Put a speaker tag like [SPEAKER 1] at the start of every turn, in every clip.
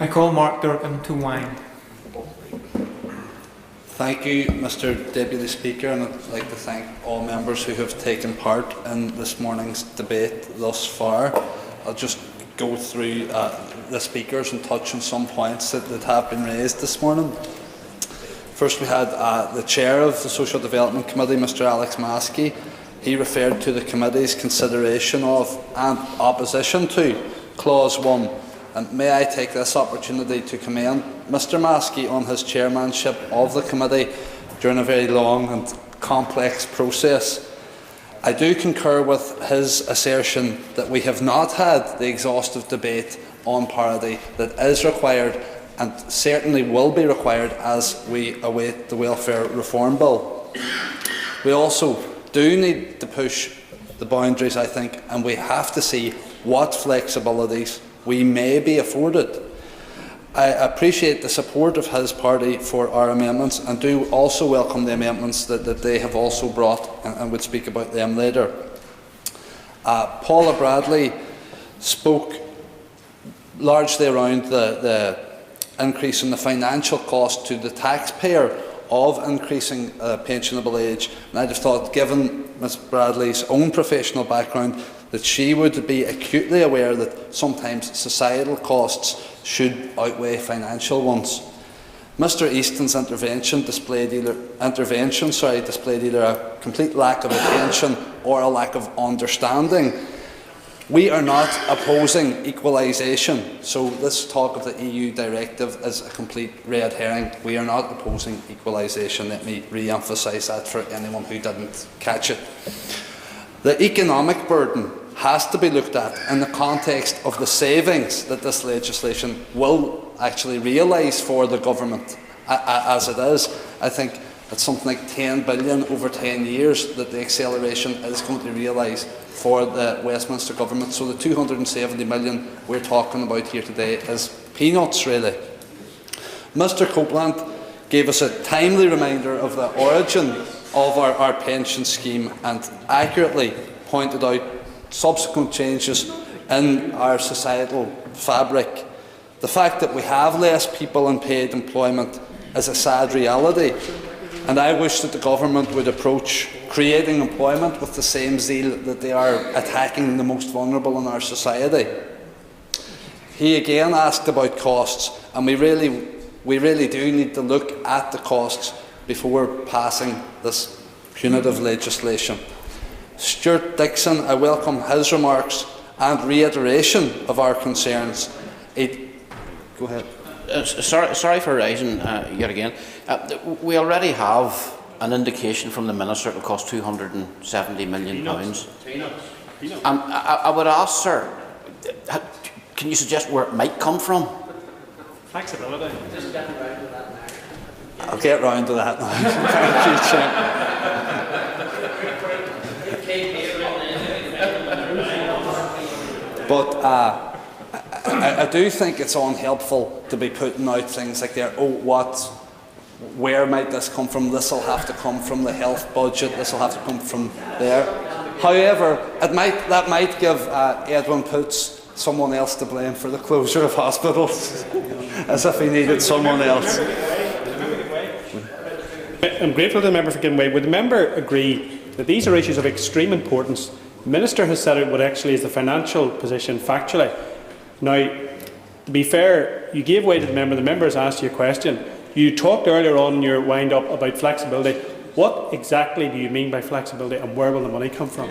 [SPEAKER 1] I call Mark Durkan to wind.
[SPEAKER 2] Thank you, Mr Deputy Speaker, and I'd like to thank all members who have taken part in this morning's debate thus far. I'll just go through the speakers and touch on some points that have been raised this morning. First, we had the Chair of the Social Development Committee, Mr Alex Maskey. He referred to the committee's consideration of and opposition to Clause 1. And may I take this opportunity to commend Mr Maskey on his chairmanship of the committee during a very long and complex process. I do concur with his assertion that we have not had the exhaustive debate on parity that is required and certainly will be required as we await the Welfare Reform Bill. We also do need to push the boundaries, I think, and we have to see what flexibilities we may be afforded. I appreciate the support of his party for our amendments and do also welcome the amendments that they have also brought, and would speak about them later. Paula Bradley spoke largely around the increase in the financial cost to the taxpayer of increasing pensionable age, and I'd have thought, given Ms Bradley's own professional background, that she would be acutely aware that sometimes societal costs should outweigh financial ones. Mr Easton's intervention displayed either a complete lack of attention or a lack of understanding. We are not opposing equalisation, so this talk of the EU directive is a complete red herring. We are not opposing equalisation. Let me re-emphasise that for anyone who didn't catch it. The economic burden has to be looked at in the context of the savings that this legislation will actually realise for the government as it is. I think it's something like 10 billion over 10 years that the acceleration is going to realise for the Westminster Government. So the 270 million we're talking about here today is peanuts, really. Mr Copeland gave us a timely reminder of the origin of our pension scheme and accurately pointed out subsequent changes in our societal fabric. The fact that we have less people in paid employment is a sad reality, and I wish that the government would approach creating employment with the same zeal that they are attacking the most vulnerable in our society. He again asked about costs, and we really do need to look at the costs before passing this punitive legislation. Stuart Dixon, I welcome his remarks and reiteration of our concerns. Go ahead.
[SPEAKER 3] Sorry for rising yet again. We already have an indication from the Minister it will cost £270 million. I would ask, sir, can you suggest where it might come from?
[SPEAKER 1] Flexibility.
[SPEAKER 2] I'll get round to that now. Thank you, Chair. But I do think it's unhelpful to be putting out things like where might this come from? This will have to come from the health budget. This will have to come from there. However, that might give Edwin Poots someone else to blame for the closure of hospitals, as if he needed someone else.
[SPEAKER 4] I'm grateful to the member for giving way. Would the member agree that these are issues of extreme importance? The Minister has set out what actually is the financial position factually. Now, to be fair, you gave way to the member has asked you a question. You talked earlier on in your wind-up about flexibility. What exactly do you mean by flexibility, and where will the money come from?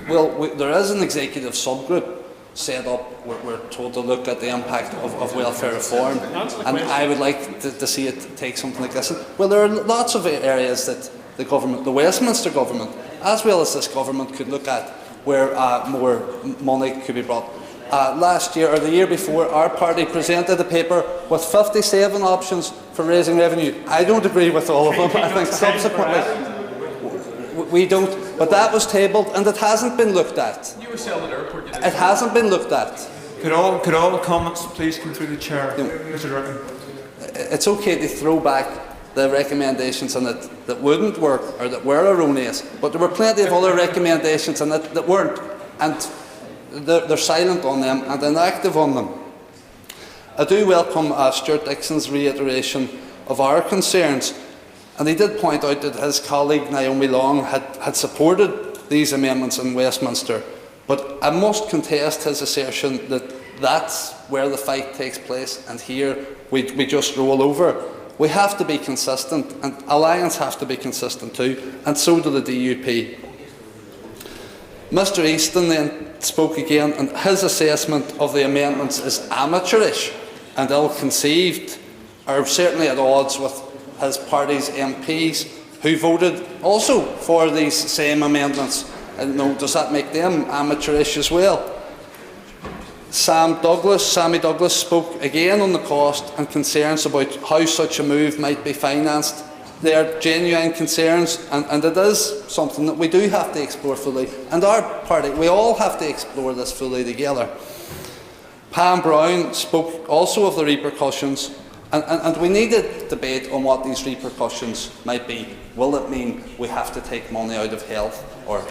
[SPEAKER 2] Well, there is an executive subgroup set up. We're told to look at the impact of welfare reform, and I would like to see it take something like this. Well, there are lots of areas that the government, the Westminster Government, as well as this government, could look at where more money could be brought. Last year, or the year before, our party presented a paper with 57 options for raising revenue. I don't agree with all of them. I think subsequently we don't. But that was tabled, and it hasn't been looked at.
[SPEAKER 5] You were selling the airport.
[SPEAKER 2] It hasn't been looked at.
[SPEAKER 1] Could all comments please come through the chair, Mr. Durkan?
[SPEAKER 2] It's okay to throw back the recommendations in it that wouldn't work or that were erroneous, but there were plenty of other recommendations in it that weren't. And they're silent on them and inactive on them. I do welcome Stuart Dixon's reiteration of our concerns, and he did point out that his colleague Naomi Long had supported these amendments in Westminster, but I must contest his assertion that that's where the fight takes place and here we just roll over. We have to be consistent, and Alliance have to be consistent too, and so do the DUP. Mr Easton then spoke again, and his assessment of the amendments is amateurish and ill-conceived, or certainly at odds with his party's MPs who voted also for these same amendments. And does that make them amateurish as well? Sammy Douglas spoke again on the cost and concerns about how such a move might be financed. They are genuine concerns, and it is something that we do have to explore fully. And our party, we all have to explore this fully together. Pam Brown spoke also of the repercussions, and we need a debate on what these repercussions might be. Will it mean we have to take money out of health or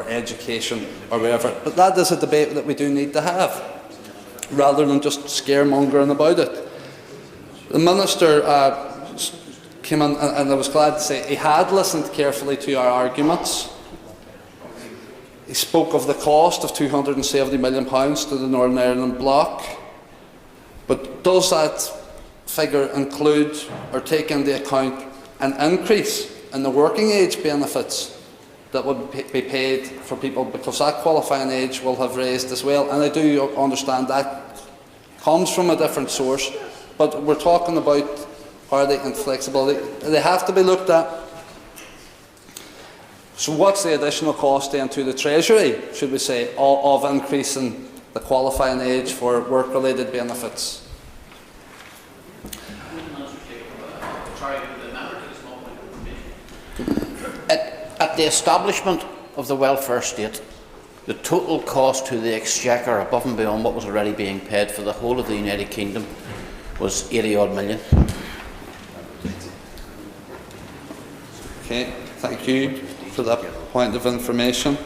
[SPEAKER 2] education or wherever? But that is a debate that we do need to have, rather than just scaremongering about it. The Minister came in, and I was glad to say he had listened carefully to our arguments. He spoke of the cost of £270 million to the Northern Ireland bloc. But does that figure include or take into account an increase in the working age benefits that would be paid for people, because that qualifying age will have raised as well? And I do understand that comes from a different source, but we're talking about parity and flexibility. They have to be looked at. So what's the additional cost then to the Treasury, should we say, of increasing the qualifying age for work-related benefits?
[SPEAKER 3] At the establishment of the welfare state, the total cost to the Exchequer, above and beyond what was already being paid for the whole of the United Kingdom, was 80-odd million.
[SPEAKER 2] Okay, thank you for that point of information.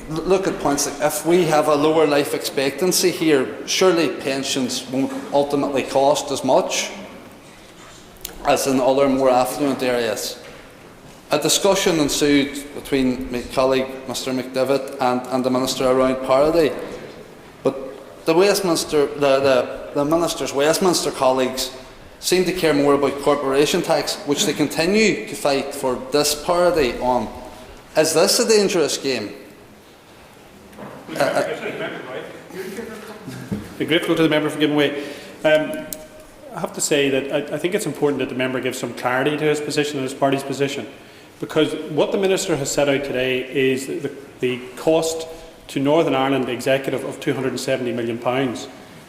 [SPEAKER 2] Look at points like, if we have a lower life expectancy here, surely pensions won't ultimately cost as much as in other more affluent areas. A discussion ensued between my colleague Mr McDivitt and the Minister around parity, but the Minister's Westminster colleagues seem to care more about corporation tax, which they continue to fight for disparity on. Is this a dangerous game?
[SPEAKER 4] Grateful to the member for giving way. I have to say that I think it's important that the member gives some clarity to his position and his party's position, because what the Minister has set out today is the cost to Northern Ireland Executive of £270 million.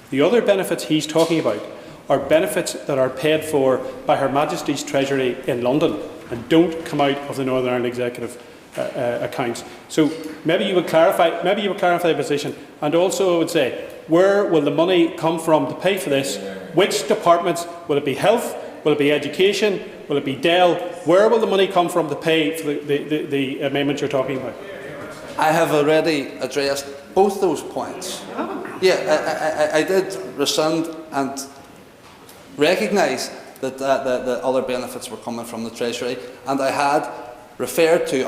[SPEAKER 4] The other benefits he's talking about are benefits that are paid for by Her Majesty's Treasury in London and don't come out of the Northern Ireland Executive accounts. So maybe you would clarify the position, and also I would say, where will the money come from to pay for this? Which departments? Will it be health? Will it be education? Will it be Dell? Where will the money come from to pay for the amendment you're talking about?
[SPEAKER 2] I have already addressed both those points. Yeah, I did rescind and recognise that the other benefits were coming from the Treasury, and I had referred to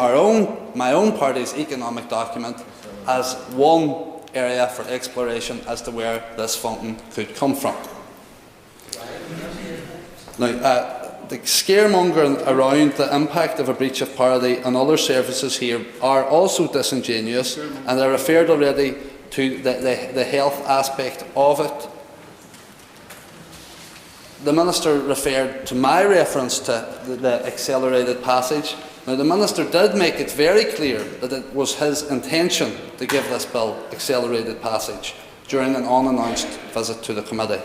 [SPEAKER 2] my own party's economic document as one area for exploration as to where this funding could come from. Now, the scaremongering around the impact of a breach of parity and other services here are also disingenuous, and I referred already to the health aspect of it. The Minister referred to my reference to the accelerated passage. Now, the Minister did make it very clear that it was his intention to give this bill accelerated passage during an unannounced visit to the committee.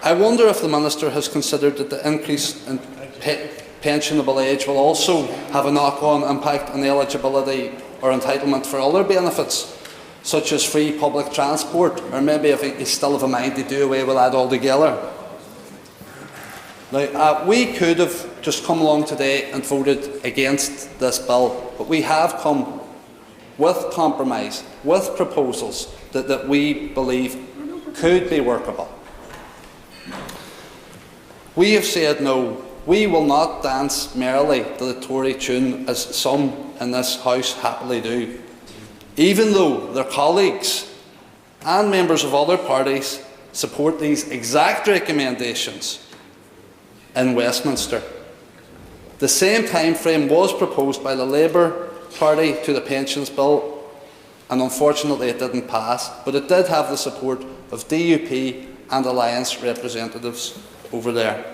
[SPEAKER 2] I wonder if the Minister has considered that the increase in pensionable age will also have a knock-on impact on the eligibility or entitlement for other benefits, such as free public transport, or maybe if he's still of a mind to do away with that altogether. Now, we could have just come along today and voted against this bill, but we have come with compromise, with proposals that we believe could be workable. We have said no. We will not dance merrily to the Tory tune, as some in this House happily do, even though their colleagues and members of other parties support these exact recommendations in Westminster. The same time frame was proposed by the Labour Party to the Pensions Bill, and unfortunately it didn't pass, but it did have the support of DUP and Alliance representatives over there.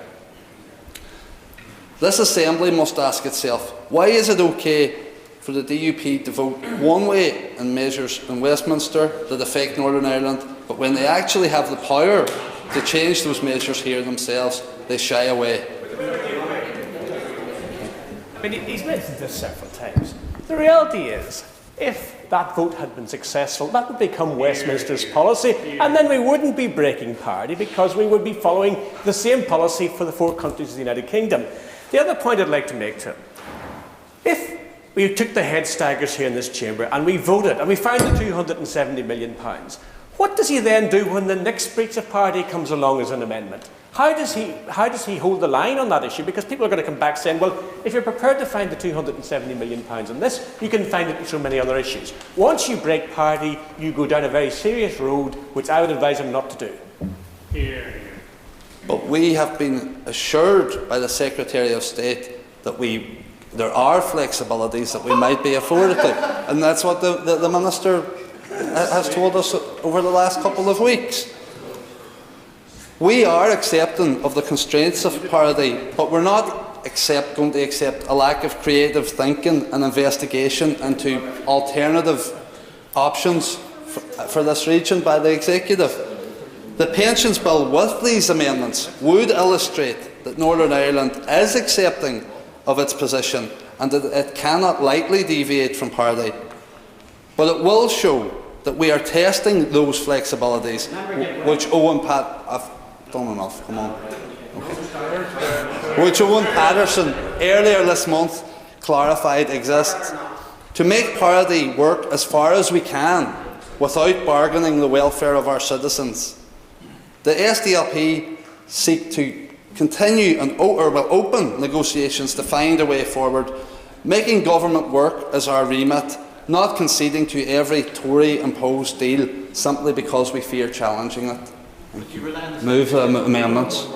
[SPEAKER 2] This Assembly must ask itself, why is it okay for the DUP to vote one way in measures in Westminster that affect Northern Ireland, but when they actually have the power to change those measures here themselves, they shy away?
[SPEAKER 5] I mean, he's mentioned this several times. The reality is, if that vote had been successful, that would become Westminster's policy, and then we wouldn't be breaking parity because we would be following the same policy for the 4 countries of the United Kingdom. The other point I'd like to make to him, if we took the head staggers here in this chamber and we voted and we found the £270 million, what does he then do when the next breach of parity comes along as an amendment? How does he hold the line on that issue? Because people are going to come back saying, well, if you're prepared to find the £270 million on this, you can find it in so many other issues. Once you break parity, you go down a very serious road, which I would advise him not to do.
[SPEAKER 2] But we have been assured by the Secretary of State that there are flexibilities that we might be afforded to, and that's what the Minister has told us over the last couple of weeks. We are accepting of the constraints of parity, but we're not going to accept a lack of creative thinking and investigation into alternative options for this region by the Executive. The Pensions Bill with these amendments would illustrate that Northern Ireland is accepting of its position and that it cannot lightly deviate from parity. But it will show that we are testing those flexibilities, which Owen which Owen Patterson earlier this month clarified exists, to make parity work as far as we can without bargaining the welfare of our citizens. The SDLP seek to continue and open negotiations to find a way forward, making government work as our remit, not conceding to every Tory-imposed deal simply because we fear challenging it. Move amendments.